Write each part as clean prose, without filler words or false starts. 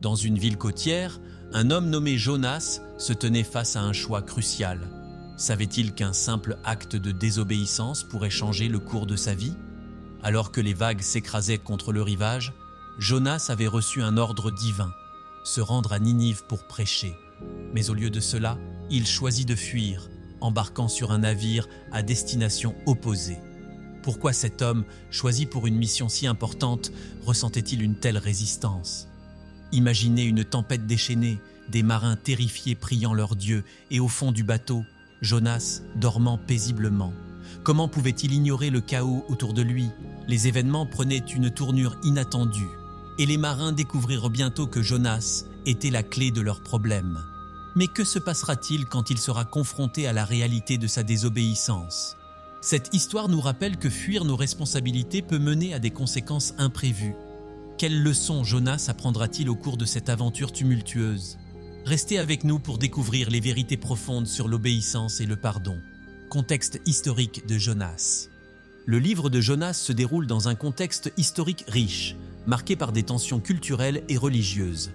Dans une ville côtière, un homme nommé Jonas se tenait face à un choix crucial. Savait-il qu'un simple acte de désobéissance pourrait changer le cours de sa vie? Alors que les vagues s'écrasaient contre le rivage, Jonas avait reçu un ordre divin, se rendre à Ninive pour prêcher. Mais au lieu de cela, il choisit de fuir, embarquant sur un navire à destination opposée. Pourquoi cet homme, choisi pour une mission si importante, ressentait-il une telle résistance? Imaginez une tempête déchaînée, des marins terrifiés priant leur Dieu, et au fond du bateau, Jonas dormant paisiblement. Comment pouvait-il ignorer le chaos autour de lui? Les événements prenaient une tournure inattendue, et les marins découvrirent bientôt que Jonas était la clé de leurs problèmes. Mais que se passera-t-il quand il sera confronté à la réalité de sa désobéissance? Cette histoire nous rappelle que fuir nos responsabilités peut mener à des conséquences imprévues. Quelles leçons Jonas apprendra-t-il au cours de cette aventure tumultueuse? Restez avec nous pour découvrir les vérités profondes sur l'obéissance et le pardon. Contexte historique de Jonas. Le livre de Jonas se déroule dans un contexte historique riche, marqué par des tensions culturelles et religieuses.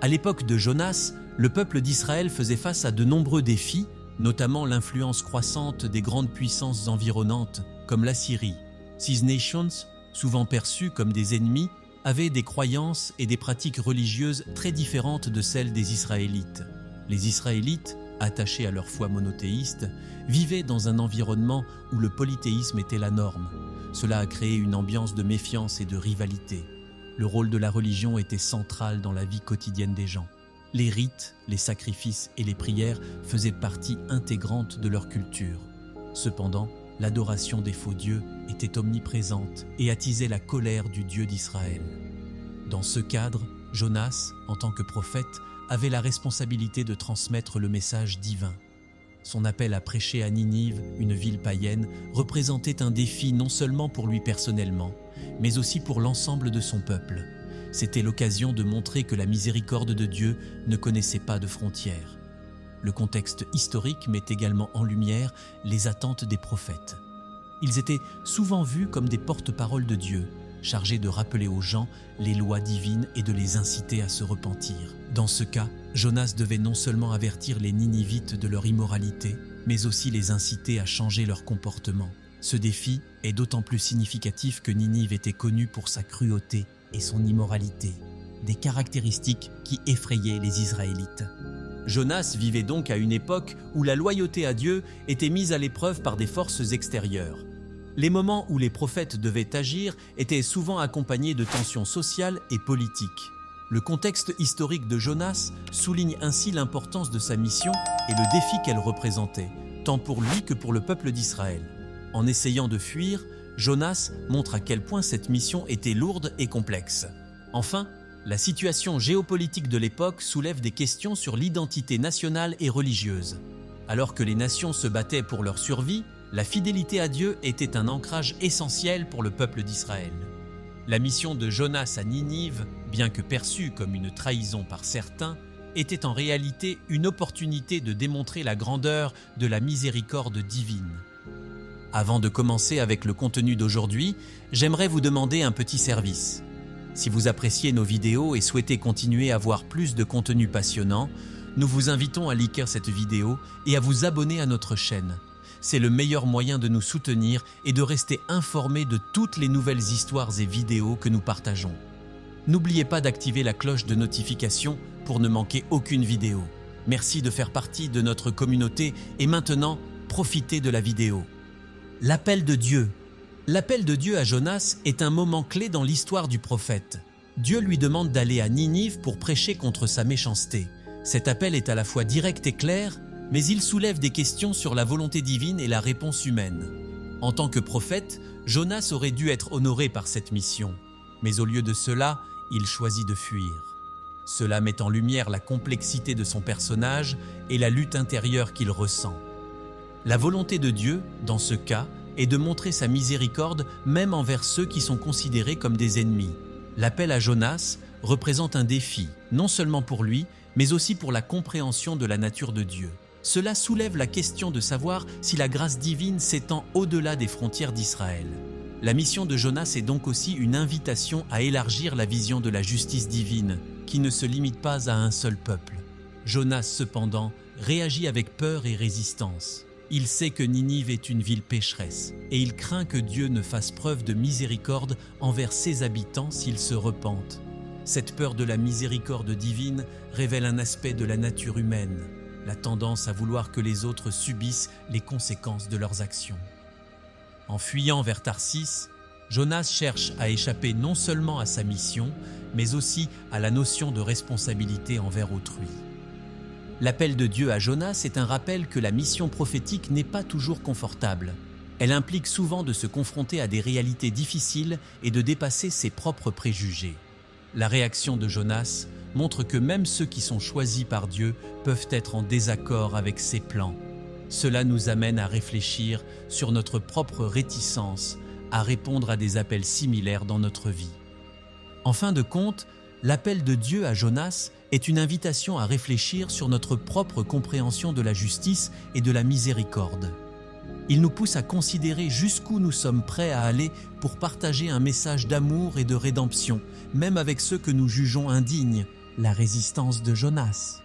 À l'époque de Jonas, le peuple d'Israël faisait face à de nombreux défis, notamment l'influence croissante des grandes puissances environnantes, comme l'Assyrie. Six Nations, souvent perçues comme des ennemis, avaient des croyances et des pratiques religieuses très différentes de celles des Israélites. Les Israélites, attachés à leur foi monothéiste, vivaient dans un environnement où le polythéisme était la norme. Cela a créé une ambiance de méfiance et de rivalité. Le rôle de la religion était central dans la vie quotidienne des gens. Les rites, les sacrifices et les prières faisaient partie intégrante de leur culture. Cependant, l'adoration des faux dieux était omniprésente et attisait la colère du Dieu d'Israël. Dans ce cadre, Jonas, en tant que prophète, avait la responsabilité de transmettre le message divin. Son appel à prêcher à Ninive, une ville païenne, représentait un défi non seulement pour lui personnellement, mais aussi pour l'ensemble de son peuple. C'était l'occasion de montrer que la miséricorde de Dieu ne connaissait pas de frontières. Le contexte historique met également en lumière les attentes des prophètes. Ils étaient souvent vus comme des porte-paroles de Dieu, chargés de rappeler aux gens les lois divines et de les inciter à se repentir. Dans ce cas, Jonas devait non seulement avertir les Ninivites de leur immoralité, mais aussi les inciter à changer leur comportement. Ce défi est d'autant plus significatif que Ninive était connue pour sa cruauté et son immoralité, des caractéristiques qui effrayaient les Israélites. Jonas vivait donc à une époque où la loyauté à Dieu était mise à l'épreuve par des forces extérieures. Les moments où les prophètes devaient agir étaient souvent accompagnés de tensions sociales et politiques. Le contexte historique de Jonas souligne ainsi l'importance de sa mission et le défi qu'elle représentait, tant pour lui que pour le peuple d'Israël. En essayant de fuir, Jonas montre à quel point cette mission était lourde et complexe. Enfin, la situation géopolitique de l'époque soulève des questions sur l'identité nationale et religieuse. Alors que les nations se battaient pour leur survie, la fidélité à Dieu était un ancrage essentiel pour le peuple d'Israël. La mission de Jonas à Ninive, bien que perçue comme une trahison par certains, était en réalité une opportunité de démontrer la grandeur de la miséricorde divine. Avant de commencer avec le contenu d'aujourd'hui, j'aimerais vous demander un petit service. Si vous appréciez nos vidéos et souhaitez continuer à voir plus de contenu passionnant, nous vous invitons à liker cette vidéo et à vous abonner à notre chaîne. C'est le meilleur moyen de nous soutenir et de rester informés de toutes les nouvelles histoires et vidéos que nous partageons. N'oubliez pas d'activer la cloche de notification pour ne manquer aucune vidéo. Merci de faire partie de notre communauté et maintenant, profitez de la vidéo. L'appel de Dieu. L'appel de Dieu à Jonas est un moment clé dans l'histoire du prophète. Dieu lui demande d'aller à Ninive pour prêcher contre sa méchanceté. Cet appel est à la fois direct et clair, mais il soulève des questions sur la volonté divine et la réponse humaine. En tant que prophète, Jonas aurait dû être honoré par cette mission. Mais au lieu de cela, il choisit de fuir. Cela met en lumière la complexité de son personnage et la lutte intérieure qu'il ressent. La volonté de Dieu, dans ce cas, est de montrer sa miséricorde même envers ceux qui sont considérés comme des ennemis. L'appel à Jonas représente un défi, non seulement pour lui, mais aussi pour la compréhension de la nature de Dieu. Cela soulève la question de savoir si la grâce divine s'étend au-delà des frontières d'Israël. La mission de Jonas est donc aussi une invitation à élargir la vision de la justice divine. qui ne se limite pas à un seul peuple. Jonas, cependant, réagit avec peur et résistance. Il sait que Ninive est une ville pécheresse et il craint que Dieu ne fasse preuve de miséricorde envers ses habitants s'ils se repentent. Cette peur de la miséricorde divine révèle un aspect de la nature humaine, la tendance à vouloir que les autres subissent les conséquences de leurs actions. En fuyant vers Tarsis, Jonas cherche à échapper non seulement à sa mission, mais aussi à la notion de responsabilité envers autrui. L'appel de Dieu à Jonas est un rappel que la mission prophétique n'est pas toujours confortable. Elle implique souvent de se confronter à des réalités difficiles et de dépasser ses propres préjugés. La réaction de Jonas montre que même ceux qui sont choisis par Dieu peuvent être en désaccord avec ses plans. Cela nous amène à réfléchir sur notre propre réticence à répondre à des appels similaires dans notre vie. En fin de compte, l'appel de Dieu à Jonas est une invitation à réfléchir sur notre propre compréhension de la justice et de la miséricorde. Il nous pousse à considérer jusqu'où nous sommes prêts à aller pour partager un message d'amour et de rédemption, même avec ceux que nous jugeons indignes, la résistance de Jonas.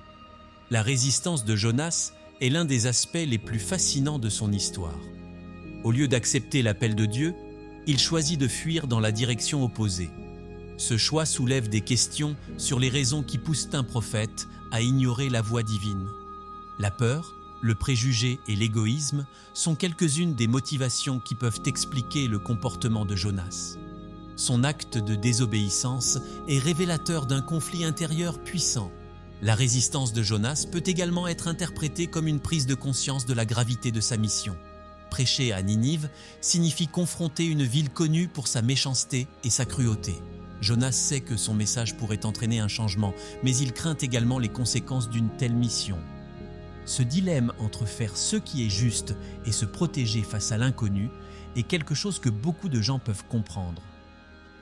La résistance de Jonas est l'un des aspects les plus fascinants de son histoire. Au lieu d'accepter l'appel de Dieu, il choisit de fuir dans la direction opposée. Ce choix soulève des questions sur les raisons qui poussent un prophète à ignorer la voie divine. La peur, le préjugé et l'égoïsme sont quelques-unes des motivations qui peuvent expliquer le comportement de Jonas. Son acte de désobéissance est révélateur d'un conflit intérieur puissant. La résistance de Jonas peut également être interprétée comme une prise de conscience de la gravité de sa mission. Prêcher à Ninive signifie confronter une ville connue pour sa méchanceté et sa cruauté. Jonas sait que son message pourrait entraîner un changement, mais il craint également les conséquences d'une telle mission. Ce dilemme entre faire ce qui est juste et se protéger face à l'inconnu est quelque chose que beaucoup de gens peuvent comprendre.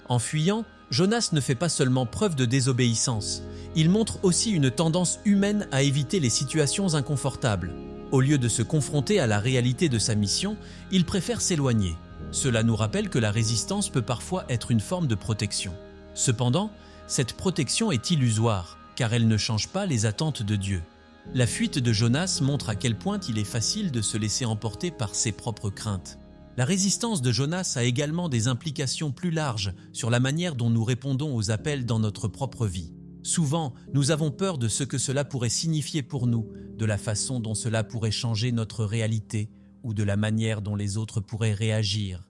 En fuyant, Jonas ne fait pas seulement preuve de désobéissance, il montre aussi une tendance humaine à éviter les situations inconfortables. Au lieu de se confronter à la réalité de sa mission, il préfère s'éloigner. Cela nous rappelle que la résistance peut parfois être une forme de protection. Cependant, cette protection est illusoire, car elle ne change pas les attentes de Dieu. La fuite de Jonas montre à quel point il est facile de se laisser emporter par ses propres craintes. La résistance de Jonas a également des implications plus larges sur la manière dont nous répondons aux appels dans notre propre vie. Souvent, nous avons peur de ce que cela pourrait signifier pour nous, de la façon dont cela pourrait changer notre réalité ou de la manière dont les autres pourraient réagir.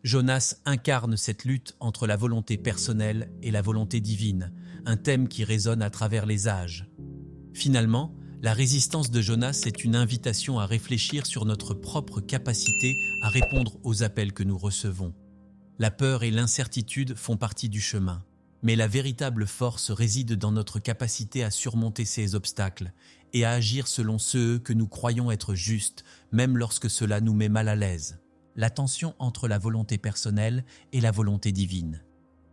Jonas incarne cette lutte entre la volonté personnelle et la volonté divine, un thème qui résonne à travers les âges. Finalement, la résistance de Jonas est une invitation à réfléchir sur notre propre capacité à répondre aux appels que nous recevons. La peur et l'incertitude font partie du chemin, mais la véritable force réside dans notre capacité à surmonter ces obstacles et à agir selon ceux que nous croyons être justes, même lorsque cela nous met mal à l'aise. La tension entre la volonté personnelle et la volonté divine.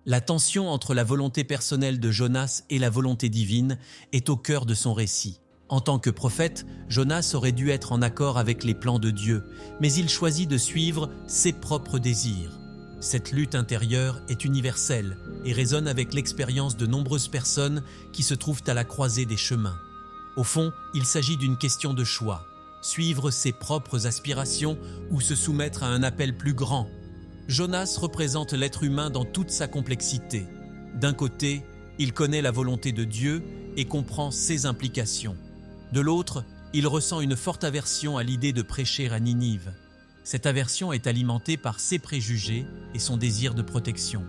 La tension entre la volonté personnelle de Jonas et la volonté divine est au cœur de son récit. En tant que prophète, Jonas aurait dû être en accord avec les plans de Dieu, mais il choisit de suivre ses propres désirs. Cette lutte intérieure est universelle et résonne avec l'expérience de nombreuses personnes qui se trouvent à la croisée des chemins. Au fond, il s'agit d'une question de choix. Suivre ses propres aspirations ou se soumettre à un appel plus grand. Jonas représente l'être humain dans toute sa complexité. D'un côté, il connaît la volonté de Dieu et comprend ses implications. De l'autre, il ressent une forte aversion à l'idée de prêcher à Ninive. Cette aversion est alimentée par ses préjugés et son désir de protection.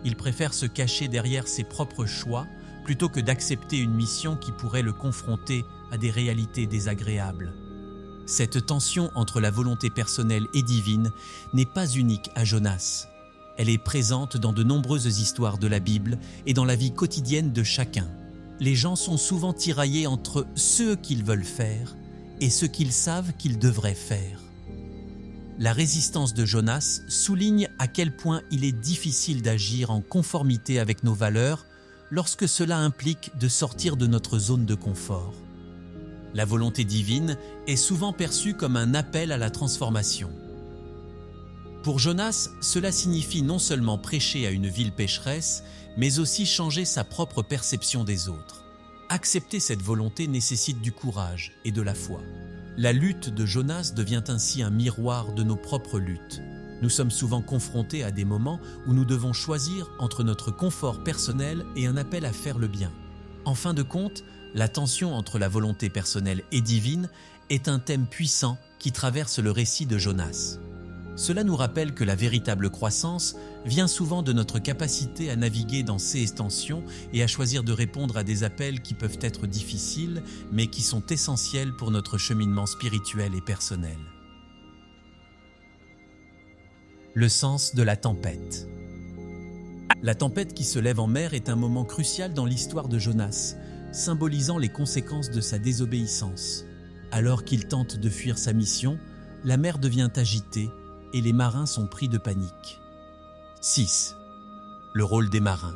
Il préfère se cacher derrière ses propres choix plutôt que d'accepter une mission qui pourrait le confronter à des réalités désagréables. Cette tension entre la volonté personnelle et divine n'est pas unique à Jonas. Elle est présente dans de nombreuses histoires de la Bible et dans la vie quotidienne de chacun. Les gens sont souvent tiraillés entre ce qu'ils veulent faire et ce qu'ils savent qu'ils devraient faire. La résistance de Jonas souligne à quel point il est difficile d'agir en conformité avec nos valeurs lorsque cela implique de sortir de notre zone de confort. La volonté divine est souvent perçue comme un appel à la transformation. Pour Jonas, cela signifie non seulement prêcher à une ville pécheresse, mais aussi changer sa propre perception des autres. Accepter cette volonté nécessite du courage et de la foi. La lutte de Jonas devient ainsi un miroir de nos propres luttes. Nous sommes souvent confrontés à des moments où nous devons choisir entre notre confort personnel et un appel à faire le bien. En fin de compte, la tension entre la volonté personnelle et divine est un thème puissant qui traverse le récit de Jonas. Cela nous rappelle que la véritable croissance vient souvent de notre capacité à naviguer dans ces tensions et à choisir de répondre à des appels qui peuvent être difficiles, mais qui sont essentiels pour notre cheminement spirituel et personnel. Le sens de la tempête. La tempête qui se lève en mer est un moment crucial dans l'histoire de Jonas, symbolisant les conséquences de sa désobéissance. Alors qu'il tente de fuir sa mission, la mer devient agitée et les marins sont pris de panique. 6. Le rôle des marins.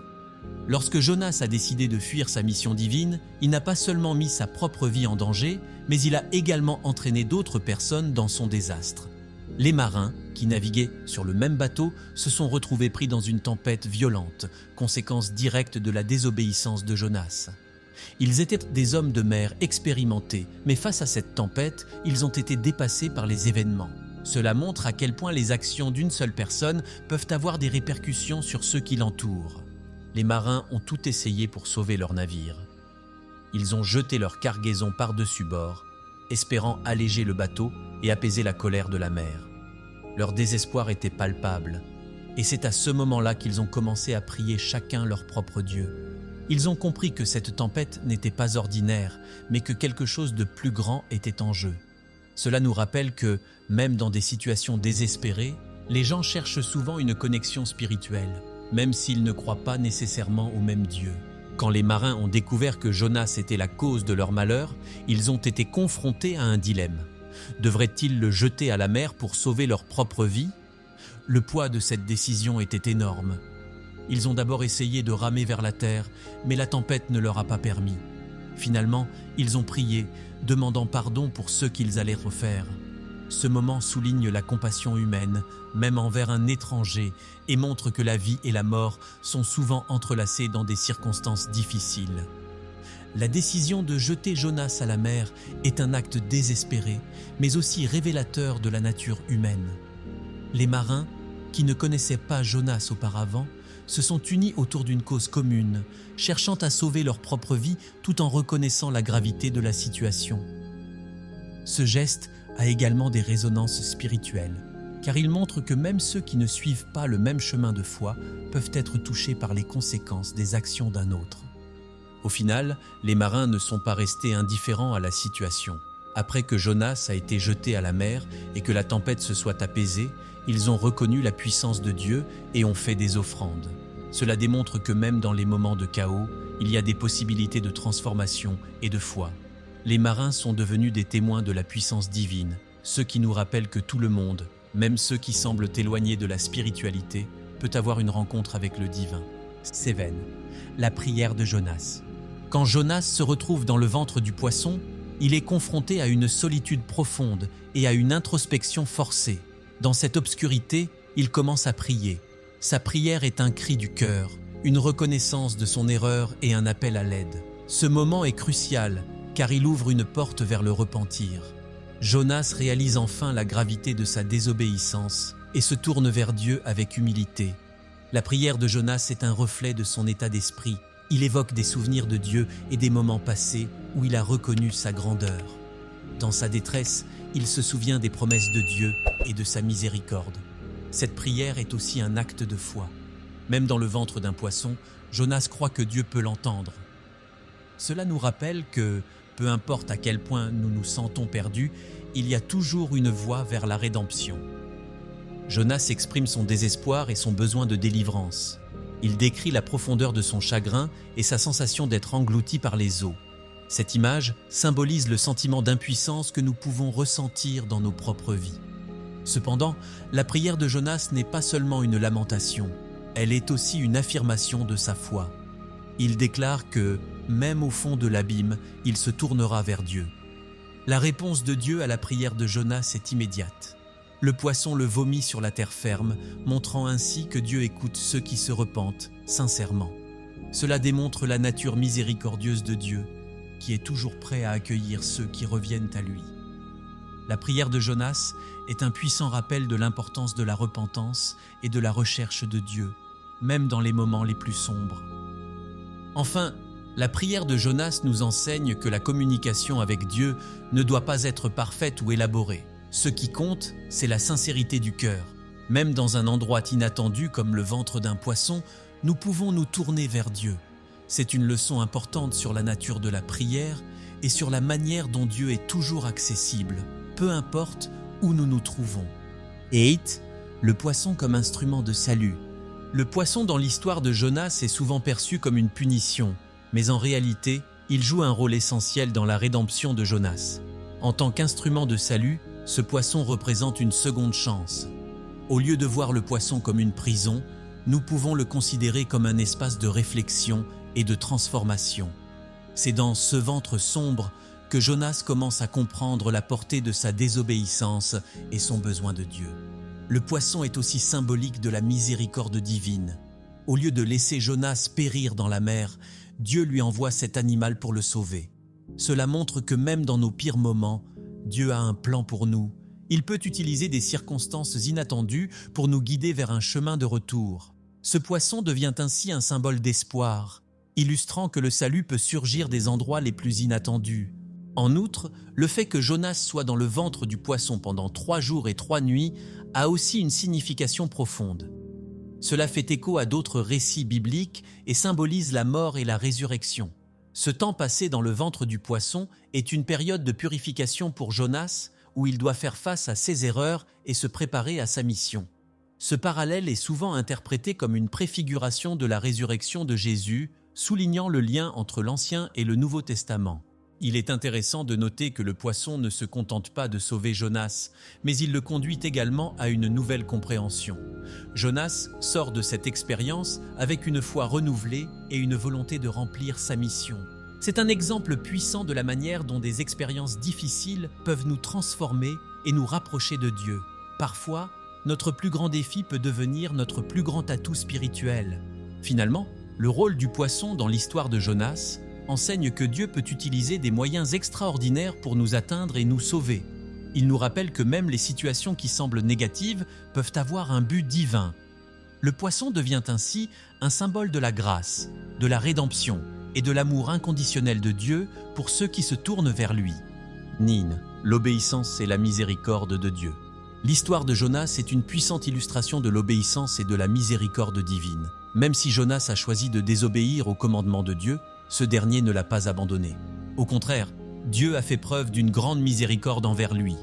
Lorsque Jonas a décidé de fuir sa mission divine, il n'a pas seulement mis sa propre vie en danger, mais il a également entraîné d'autres personnes dans son désastre. Les marins, qui naviguaient sur le même bateau, se sont retrouvés pris dans une tempête violente, conséquence directe de la désobéissance de Jonas. Ils étaient des hommes de mer expérimentés, mais face à cette tempête, ils ont été dépassés par les événements. Cela montre à quel point les actions d'une seule personne peuvent avoir des répercussions sur ceux qui l'entourent. Les marins ont tout essayé pour sauver leur navire. Ils ont jeté leur cargaison par-dessus bord, espérant alléger le bateau et apaiser la colère de la mer. Leur désespoir était palpable, et c'est à ce moment-là qu'ils ont commencé à prier chacun leur propre Dieu. Ils ont compris que cette tempête n'était pas ordinaire, mais que quelque chose de plus grand était en jeu. Cela nous rappelle que, même dans des situations désespérées, les gens cherchent souvent une connexion spirituelle, même s'ils ne croient pas nécessairement au même Dieu. Quand les marins ont découvert que Jonas était la cause de leur malheur, ils ont été confrontés à un dilemme. Devraient-ils le jeter à la mer pour sauver leur propre vie ? Le poids de cette décision était énorme. Ils ont d'abord essayé de ramer vers la terre, mais la tempête ne leur a pas permis. Finalement, ils ont prié, demandant pardon pour ce qu'ils allaient refaire. Ce moment souligne la compassion humaine, même envers un étranger, et montre que la vie et la mort sont souvent entrelacées dans des circonstances difficiles. La décision de jeter Jonas à la mer est un acte désespéré, mais aussi révélateur de la nature humaine. Les marins, qui ne connaissaient pas Jonas auparavant, se sont unis autour d'une cause commune, cherchant à sauver leur propre vie tout en reconnaissant la gravité de la situation. Ce geste a également des résonances spirituelles, car il montre que même ceux qui ne suivent pas le même chemin de foi peuvent être touchés par les conséquences des actions d'un autre. Au final, les marins ne sont pas restés indifférents à la situation. Après que Jonas a été jeté à la mer et que la tempête se soit apaisée, ils ont reconnu la puissance de Dieu et ont fait des offrandes. Cela démontre que même dans les moments de chaos, il y a des possibilités de transformation et de foi. Les marins sont devenus des témoins de la puissance divine, ce qui nous rappelle que tout le monde, même ceux qui semblent éloignés de la spiritualité, peut avoir une rencontre avec le divin. 7. La prière de Jonas. Quand Jonas se retrouve dans le ventre du poisson, il est confronté à une solitude profonde et à une introspection forcée. Dans cette obscurité, il commence à prier. Sa prière est un cri du cœur, une reconnaissance de son erreur et un appel à l'aide. Ce moment est crucial, car il ouvre une porte vers le repentir. Jonas réalise enfin la gravité de sa désobéissance et se tourne vers Dieu avec humilité. La prière de Jonas est un reflet de son état d'esprit. Il évoque des souvenirs de Dieu et des moments passés où il a reconnu sa grandeur. Dans sa détresse, il se souvient des promesses de Dieu et de sa miséricorde. Cette prière est aussi un acte de foi. Même dans le ventre d'un poisson, Jonas croit que Dieu peut l'entendre. Cela nous rappelle que, peu importe à quel point nous nous sentons perdus, il y a toujours une voie vers la rédemption. Jonas exprime son désespoir et son besoin de délivrance. Il décrit la profondeur de son chagrin et sa sensation d'être englouti par les eaux. Cette image symbolise le sentiment d'impuissance que nous pouvons ressentir dans nos propres vies. Cependant, la prière de Jonas n'est pas seulement une lamentation, elle est aussi une affirmation de sa foi. Il déclare que, même au fond de l'abîme, il se tournera vers Dieu. La réponse de Dieu à la prière de Jonas est immédiate. Le poisson le vomit sur la terre ferme, montrant ainsi que Dieu écoute ceux qui se repentent sincèrement. Cela démontre la nature miséricordieuse de Dieu, qui est toujours prêt à accueillir ceux qui reviennent à lui. La prière de Jonas est un puissant rappel de l'importance de la repentance et de la recherche de Dieu, même dans les moments les plus sombres. Enfin, la prière de Jonas nous enseigne que la communication avec Dieu ne doit pas être parfaite ou élaborée. Ce qui compte, c'est la sincérité du cœur. Même dans un endroit inattendu comme le ventre d'un poisson, nous pouvons nous tourner vers Dieu. C'est une leçon importante sur la nature de la prière et sur la manière dont Dieu est toujours accessible, peu importe où nous nous trouvons. 8. Le poisson comme instrument de salut. Le poisson dans l'histoire de Jonas est souvent perçu comme une punition, mais en réalité, il joue un rôle essentiel dans la rédemption de Jonas. En tant qu'instrument de salut, ce poisson représente une seconde chance. Au lieu de voir le poisson comme une prison, nous pouvons le considérer comme un espace de réflexion et de transformation. C'est dans ce ventre sombre que Jonas commence à comprendre la portée de sa désobéissance et son besoin de Dieu. Le poisson est aussi symbolique de la miséricorde divine. Au lieu de laisser Jonas périr dans la mer, Dieu lui envoie cet animal pour le sauver. Cela montre que même dans nos pires moments, Dieu a un plan pour nous. Il peut utiliser des circonstances inattendues pour nous guider vers un chemin de retour. Ce poisson devient ainsi un symbole d'espoir, illustrant que le salut peut surgir des endroits les plus inattendus. En outre, le fait que Jonas soit dans le ventre du poisson pendant 3 jours et 3 nuits a aussi une signification profonde. Cela fait écho à d'autres récits bibliques et symbolise la mort et la résurrection. Ce temps passé dans le ventre du poisson est une période de purification pour Jonas où il doit faire face à ses erreurs et se préparer à sa mission. Ce parallèle est souvent interprété comme une préfiguration de la résurrection de Jésus, soulignant le lien entre l'Ancien et le Nouveau Testament. Il est intéressant de noter que le poisson ne se contente pas de sauver Jonas, mais il le conduit également à une nouvelle compréhension. Jonas sort de cette expérience avec une foi renouvelée et une volonté de remplir sa mission. C'est un exemple puissant de la manière dont des expériences difficiles peuvent nous transformer et nous rapprocher de Dieu. Parfois, notre plus grand défi peut devenir notre plus grand atout spirituel. Finalement, le rôle du poisson dans l'histoire de Jonas enseigne que Dieu peut utiliser des moyens extraordinaires pour nous atteindre et nous sauver. Il nous rappelle que même les situations qui semblent négatives peuvent avoir un but divin. Le poisson devient ainsi un symbole de la grâce, de la rédemption et de l'amour inconditionnel de Dieu pour ceux qui se tournent vers lui. Nin, l'obéissance et la miséricorde de Dieu. L'histoire de Jonas est une puissante illustration de l'obéissance et de la miséricorde divine. Même si Jonas a choisi de désobéir au commandement de Dieu, ce dernier ne l'a pas abandonné. Au contraire, Dieu a fait preuve d'une grande miséricorde envers lui.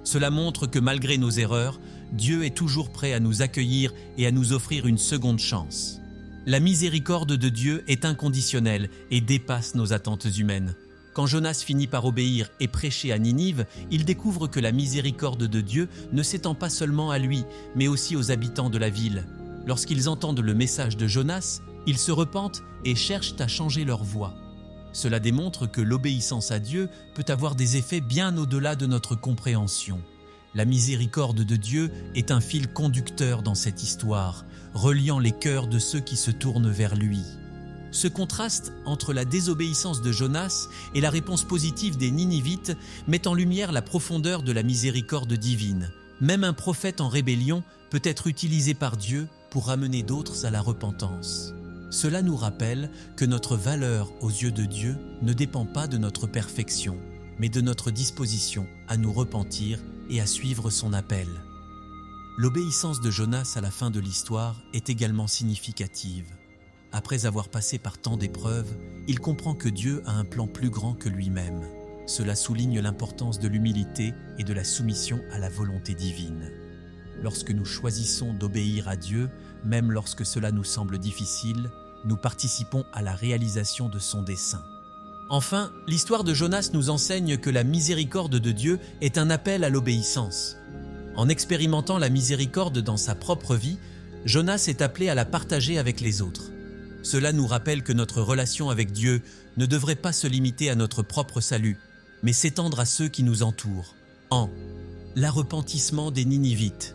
Cela montre que malgré nos erreurs, Dieu est toujours prêt à nous accueillir et à nous offrir une seconde chance. La miséricorde de Dieu est inconditionnelle et dépasse nos attentes humaines. Quand Jonas finit par obéir et prêcher à Ninive, il découvre que la miséricorde de Dieu ne s'étend pas seulement à lui, mais aussi aux habitants de la ville. Lorsqu'ils entendent le message de Jonas, ils se repentent et cherchent à changer leur voie. Cela démontre que l'obéissance à Dieu peut avoir des effets bien au-delà de notre compréhension. La miséricorde de Dieu est un fil conducteur dans cette histoire, reliant les cœurs de ceux qui se tournent vers lui. Ce contraste entre la désobéissance de Jonas et la réponse positive des Ninivites met en lumière la profondeur de la miséricorde divine. Même un prophète en rébellion peut être utilisé par Dieu pour ramener d'autres à la repentance. Cela nous rappelle que notre valeur aux yeux de Dieu ne dépend pas de notre perfection, mais de notre disposition à nous repentir et à suivre son appel. L'obéissance de Jonas à la fin de l'histoire est également significative. Après avoir passé par tant d'épreuves, il comprend que Dieu a un plan plus grand que lui-même. Cela souligne l'importance de l'humilité et de la soumission à la volonté divine. Lorsque nous choisissons d'obéir à Dieu, même lorsque cela nous semble difficile, nous participons à la réalisation de son dessein. Enfin, l'histoire de Jonas nous enseigne que la miséricorde de Dieu est un appel à l'obéissance. En expérimentant la miséricorde dans sa propre vie, Jonas est appelé à la partager avec les autres. Cela nous rappelle que notre relation avec Dieu ne devrait pas se limiter à notre propre salut, mais s'étendre à ceux qui nous entourent. L'arrepentissement des Ninivites.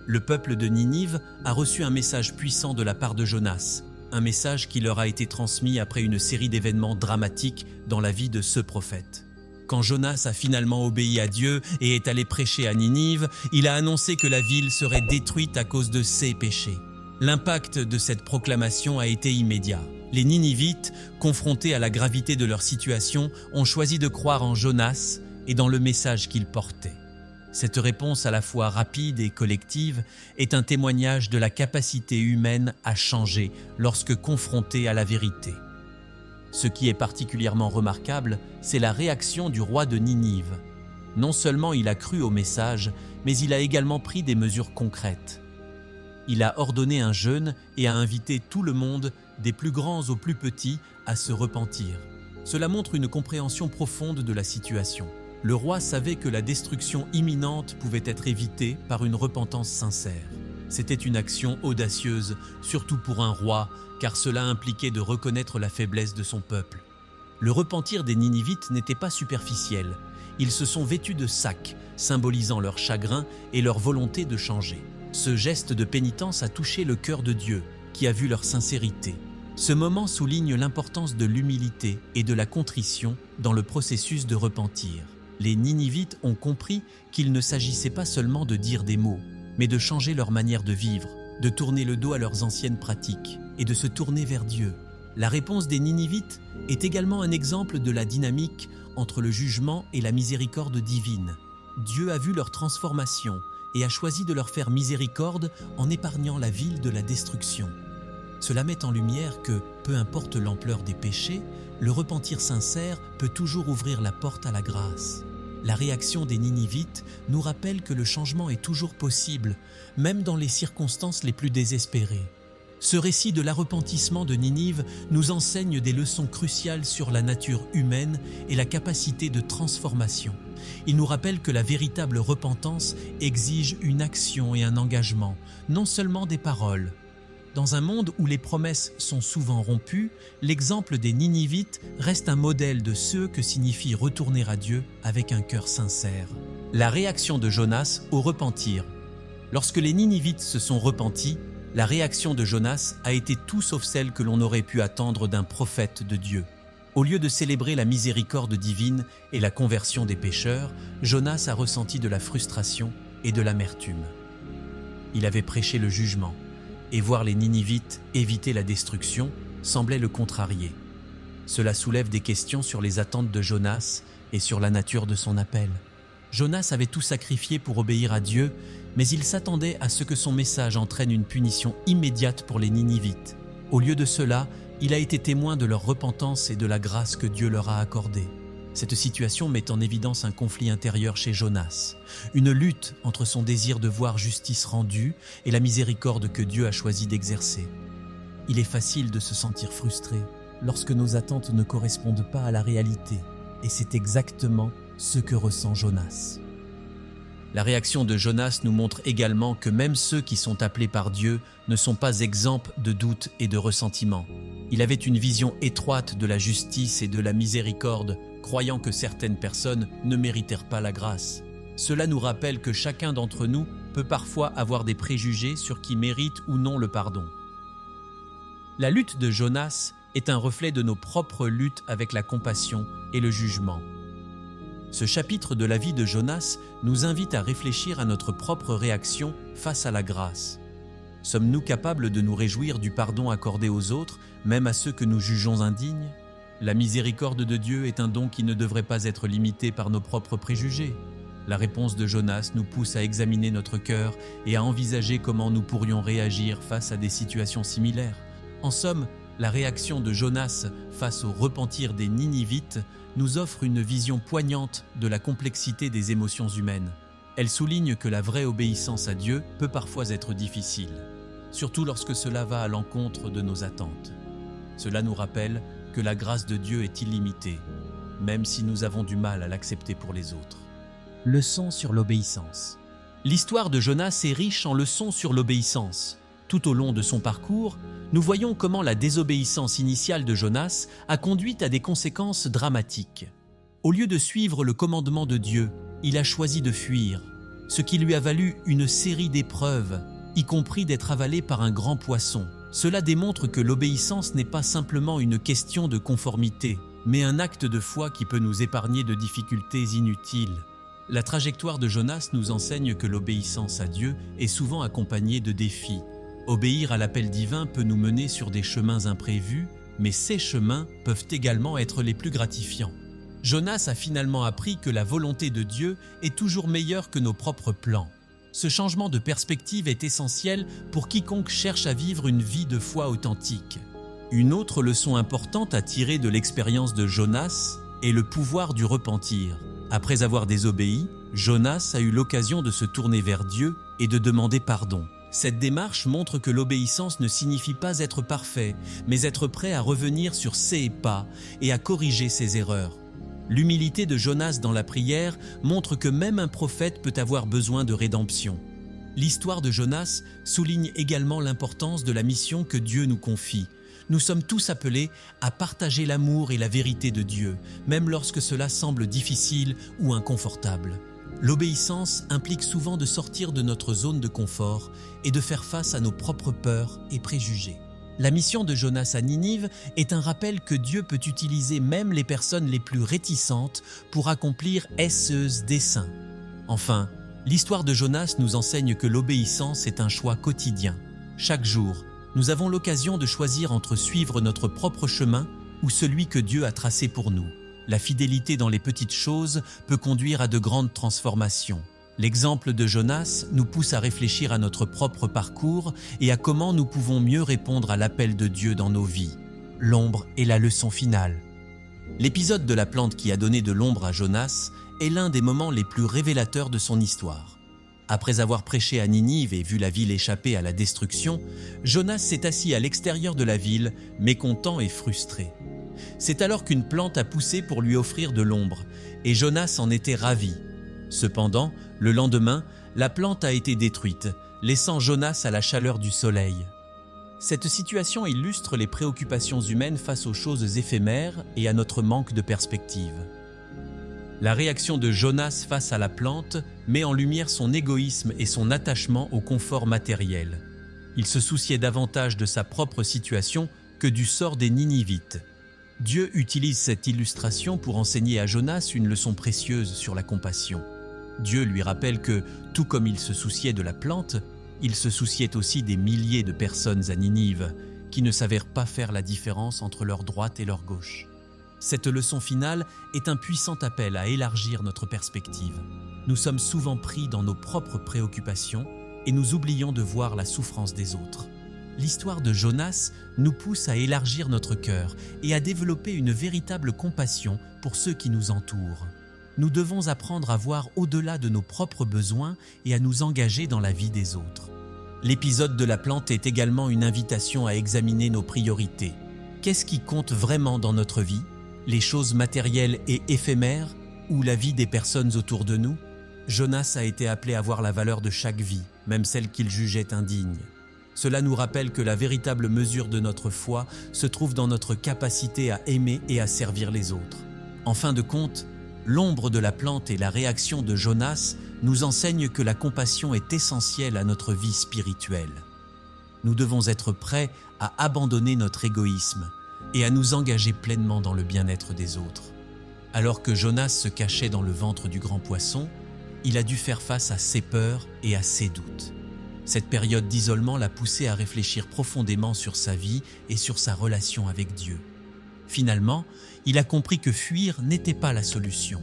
Le peuple de Ninive a reçu un message puissant de la part de Jonas. un message qui leur a été transmis après une série d'événements dramatiques dans la vie de ce prophète. Quand Jonas a finalement obéi à Dieu et est allé prêcher à Ninive, il a annoncé que la ville serait détruite à cause de ses péchés. L'impact de cette proclamation a été immédiat. Les Ninivites, confrontés à la gravité de leur situation, ont choisi de croire en Jonas et dans le message qu'il portait. Cette réponse à la fois rapide et collective est un témoignage de la capacité humaine à changer lorsque confrontée à la vérité. Ce qui est particulièrement remarquable, c'est la réaction du roi de Ninive. Non seulement il a cru au message, mais il a également pris des mesures concrètes. Il a ordonné un jeûne et a invité tout le monde, des plus grands aux plus petits, à se repentir. Cela montre une compréhension profonde de la situation. Le roi savait que la destruction imminente pouvait être évitée par une repentance sincère. C'était une action audacieuse, surtout pour un roi, car cela impliquait de reconnaître la faiblesse de son peuple. Le repentir des Ninivites n'était pas superficiel. Ils se sont vêtus de sacs, symbolisant leur chagrin et leur volonté de changer. Ce geste de pénitence a touché le cœur de Dieu, qui a vu leur sincérité. Ce moment souligne l'importance de l'humilité et de la contrition dans le processus de repentir. Les Ninivites ont compris qu'il ne s'agissait pas seulement de dire des mots, mais de changer leur manière de vivre, de tourner le dos à leurs anciennes pratiques et de se tourner vers Dieu. La réponse des Ninivites est également un exemple de la dynamique entre le jugement et la miséricorde divine. Dieu a vu leur transformation et a choisi de leur faire miséricorde en épargnant la ville de la destruction. Cela met en lumière que, peu importe l'ampleur des péchés, le repentir sincère peut toujours ouvrir la porte à la grâce. La réaction des Ninivites nous rappelle que le changement est toujours possible, même dans les circonstances les plus désespérées. Ce récit de l'arrepentissement de Ninive nous enseigne des leçons cruciales sur la nature humaine et la capacité de transformation. Il nous rappelle que la véritable repentance exige une action et un engagement, non seulement des paroles. Dans un monde où les promesses sont souvent rompues, l'exemple des Ninivites reste un modèle de ce que signifie retourner à Dieu avec un cœur sincère. La réaction de Jonas au repentir. Lorsque les Ninivites se sont repentis, la réaction de Jonas a été tout sauf celle que l'on aurait pu attendre d'un prophète de Dieu. Au lieu de célébrer la miséricorde divine et la conversion des pécheurs, Jonas a ressenti de la frustration et de l'amertume. Il avait prêché le jugement, et voir les Ninivites éviter la destruction semblait le contrarier. Cela soulève des questions sur les attentes de Jonas et sur la nature de son appel. Jonas avait tout sacrifié pour obéir à Dieu, mais il s'attendait à ce que son message entraîne une punition immédiate pour les Ninivites. Au lieu de cela, il a été témoin de leur repentance et de la grâce que Dieu leur a accordée. Cette situation met en évidence un conflit intérieur chez Jonas, une lutte entre son désir de voir justice rendue et la miséricorde que Dieu a choisi d'exercer. Il est facile de se sentir frustré lorsque nos attentes ne correspondent pas à la réalité, et c'est exactement ce que ressent Jonas. La réaction de Jonas nous montre également que même ceux qui sont appelés par Dieu ne sont pas exempts de doutes et de ressentiments. Il avait une vision étroite de la justice et de la miséricorde, croyant que certaines personnes ne méritèrent pas la grâce. Cela nous rappelle que chacun d'entre nous peut parfois avoir des préjugés sur qui mérite ou non le pardon. La lutte de Jonas est un reflet de nos propres luttes avec la compassion et le jugement. Ce chapitre de la vie de Jonas nous invite à réfléchir à notre propre réaction face à la grâce. Sommes-nous capables de nous réjouir du pardon accordé aux autres, même à ceux que nous jugeons indignes ? La miséricorde de Dieu est un don qui ne devrait pas être limité par nos propres préjugés. La réponse de Jonas nous pousse à examiner notre cœur et à envisager comment nous pourrions réagir face à des situations similaires. En somme, la réaction de Jonas face au repentir des Ninivites nous offre une vision poignante de la complexité des émotions humaines. Elle souligne que la vraie obéissance à Dieu peut parfois être difficile, surtout lorsque cela va à l'encontre de nos attentes. Cela nous rappelle que la grâce de Dieu est illimitée, même si nous avons du mal à l'accepter pour les autres. Leçon sur l'obéissance. L'histoire de Jonas est riche en leçons sur l'obéissance. Tout au long de son parcours, nous voyons comment la désobéissance initiale de Jonas a conduit à des conséquences dramatiques. Au lieu de suivre le commandement de Dieu, il a choisi de fuir, ce qui lui a valu une série d'épreuves, y compris d'être avalé par un grand poisson. Cela démontre que l'obéissance n'est pas simplement une question de conformité, mais un acte de foi qui peut nous épargner de difficultés inutiles. La trajectoire de Jonas nous enseigne que l'obéissance à Dieu est souvent accompagnée de défis. Obéir à l'appel divin peut nous mener sur des chemins imprévus, mais ces chemins peuvent également être les plus gratifiants. Jonas a finalement appris que la volonté de Dieu est toujours meilleure que nos propres plans. Ce changement de perspective est essentiel pour quiconque cherche à vivre une vie de foi authentique. Une autre leçon importante à tirer de l'expérience de Jonas est le pouvoir du repentir. Après avoir désobéi, Jonas a eu l'occasion de se tourner vers Dieu et de demander pardon. Cette démarche montre que l'obéissance ne signifie pas être parfait, mais être prêt à revenir sur ses pas et à corriger ses erreurs. L'humilité de Jonas dans la prière montre que même un prophète peut avoir besoin de rédemption. L'histoire de Jonas souligne également l'importance de la mission que Dieu nous confie. Nous sommes tous appelés à partager l'amour et la vérité de Dieu, même lorsque cela semble difficile ou inconfortable. L'obéissance implique souvent de sortir de notre zone de confort et de faire face à nos propres peurs et préjugés. La mission de Jonas à Ninive est un rappel que Dieu peut utiliser même les personnes les plus réticentes pour accomplir ses desseins. Enfin, l'histoire de Jonas nous enseigne que l'obéissance est un choix quotidien. Chaque jour, nous avons l'occasion de choisir entre suivre notre propre chemin ou celui que Dieu a tracé pour nous. La fidélité dans les petites choses peut conduire à de grandes transformations. L'exemple de Jonas nous pousse à réfléchir à notre propre parcours et à comment nous pouvons mieux répondre à l'appel de Dieu dans nos vies. L'ombre est la leçon finale. L'épisode de la plante qui a donné de l'ombre à Jonas est l'un des moments les plus révélateurs de son histoire. Après avoir prêché à Ninive et vu la ville échapper à la destruction, Jonas s'est assis à l'extérieur de la ville, mécontent et frustré. C'est alors qu'une plante a poussé pour lui offrir de l'ombre, et Jonas en était ravi. Cependant, le lendemain, la plante a été détruite, laissant Jonas à la chaleur du soleil. Cette situation illustre les préoccupations humaines face aux choses éphémères et à notre manque de perspective. La réaction de Jonas face à la plante met en lumière son égoïsme et son attachement au confort matériel. Il se souciait davantage de sa propre situation que du sort des Ninivites. Dieu utilise cette illustration pour enseigner à Jonas une leçon précieuse sur la compassion. Dieu lui rappelle que, tout comme il se souciait de la plante, il se souciait aussi des milliers de personnes à Ninive qui ne savèrent pas faire la différence entre leur droite et leur gauche. Cette leçon finale est un puissant appel à élargir notre perspective. Nous sommes souvent pris dans nos propres préoccupations et nous oublions de voir la souffrance des autres. L'histoire de Jonas nous pousse à élargir notre cœur et à développer une véritable compassion pour ceux qui nous entourent. Nous devons apprendre à voir au-delà de nos propres besoins et à nous engager dans la vie des autres. L'épisode de la plante est également une invitation à examiner nos priorités. Qu'est-ce qui compte vraiment dans notre vie ? Les choses matérielles et éphémères ou la vie des personnes autour de nous ? Jonas a été appelé à voir la valeur de chaque vie, même celle qu'il jugeait indigne. Cela nous rappelle que la véritable mesure de notre foi se trouve dans notre capacité à aimer et à servir les autres. En fin de compte, l'ombre de la plante et la réaction de Jonas nous enseignent que la compassion est essentielle à notre vie spirituelle. Nous devons être prêts à abandonner notre égoïsme et à nous engager pleinement dans le bien-être des autres. Alors que Jonas se cachait dans le ventre du grand poisson, il a dû faire face à ses peurs et à ses doutes. Cette période d'isolement l'a poussé à réfléchir profondément sur sa vie et sur sa relation avec Dieu. Finalement, il a compris que fuir n'était pas la solution.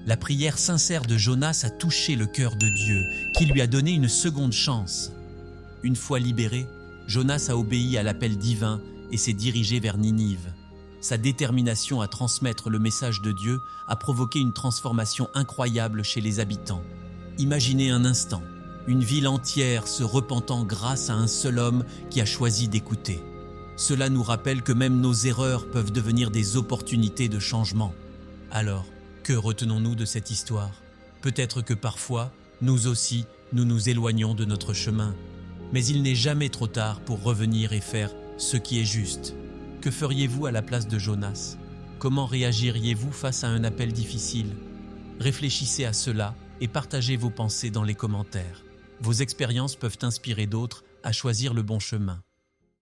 La prière sincère de Jonas a touché le cœur de Dieu, qui lui a donné une seconde chance. Une fois libéré, Jonas a obéi à l'appel divin et s'est dirigé vers Ninive. Sa détermination à transmettre le message de Dieu a provoqué une transformation incroyable chez les habitants. Imaginez un instant, une ville entière se repentant grâce à un seul homme qui a choisi d'écouter. Cela nous rappelle que même nos erreurs peuvent devenir des opportunités de changement. Alors, que retenons-nous de cette histoire ? Peut-être que parfois, nous aussi, nous nous éloignons de notre chemin. Mais il n'est jamais trop tard pour revenir et faire ce qui est juste. Que feriez-vous à la place de Jonas ? Comment réagiriez-vous face à un appel difficile ? Réfléchissez à cela et partagez vos pensées dans les commentaires. Vos expériences peuvent inspirer d'autres à choisir le bon chemin.